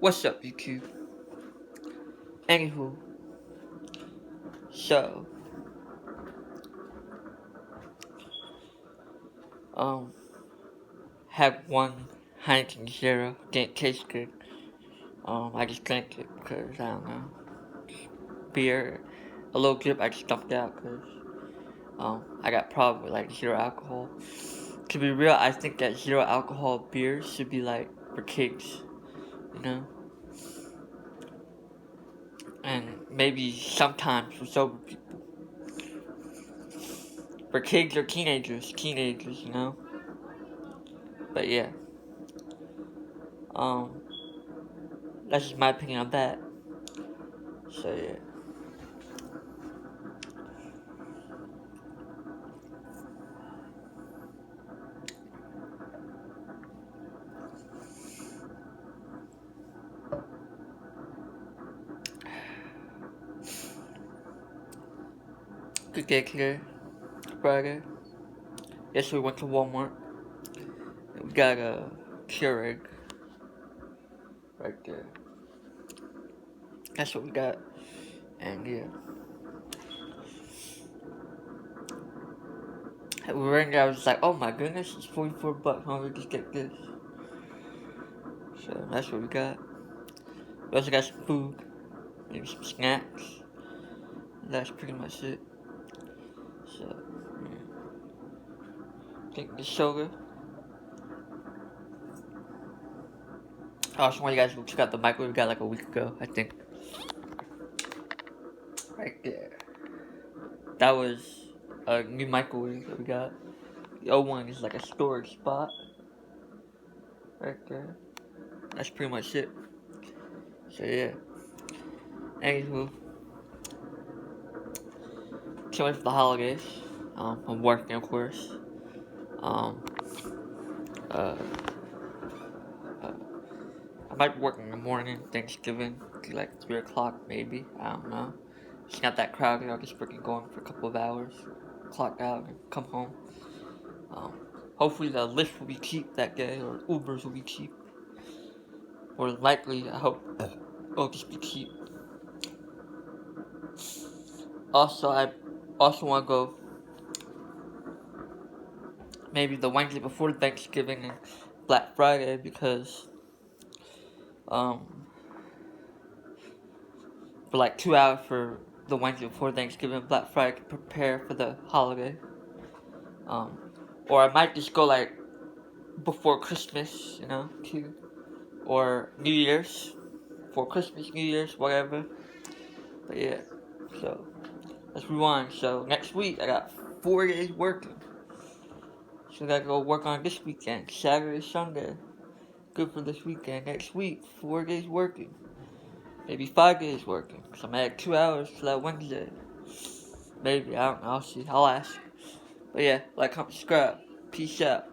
What's up, YouTube? Anywho, so, um, had one Heineken Zero. Didn't taste good. I just drank it because, I don't know, beer, a little drip I just dumped out because, I got problem with, like, zero alcohol. To be real, I think that zero alcohol beer should be, like, for kids, you know? And maybe sometimes for sober people. For kids or teenagers, you know? But yeah. Um, that's just my opinion on that. So yeah. Good day today. Friday. Yesterday we went to Walmart. And we got a Keurig. Right there. That's what we got. And yeah. And we ran there, I was like, oh my goodness, it's 44 bucks. Why don't we just get this? So that's what we got. We also got some food. Maybe some snacks. And that's pretty much it. So, yeah. Think the soda. I also want you guys to go check out the microwave we got like a week ago, I think. Right there. That was a new microwave that we got. The old one is like a storage spot. Right there. That's pretty much it. So yeah. Anywho. Can't wait for the holidays. I'm working of course. Um uh, I might be working in the morning, Thanksgiving, to like 3 o'clock maybe. I don't know. It's not that crowded, I'll just freaking go in for a couple of hours, clock out and come home. Hopefully the Lyft will be cheap that day, or Ubers will be cheap. More likely, I hope it'll just be cheap. Also, I also want to go maybe the Wednesday before Thanksgiving and Black Friday because, for like 2 hours for the Wednesday before Thanksgiving and Black Friday to prepare for the holiday. Or I might just go like before Christmas, you know, too. Or New Year's. For Christmas, New Year's, whatever. But yeah, so let's rewind. So next week I got 4 days working. So I gotta go work on this weekend, Saturday, Sunday. Good for this weekend. Next week, 4 days working. Maybe 5 days working. So I'm at 2 hours for that Wednesday. Maybe, I don't know, I'll see. I'll ask. But yeah, like, comment, subscribe. Peace out.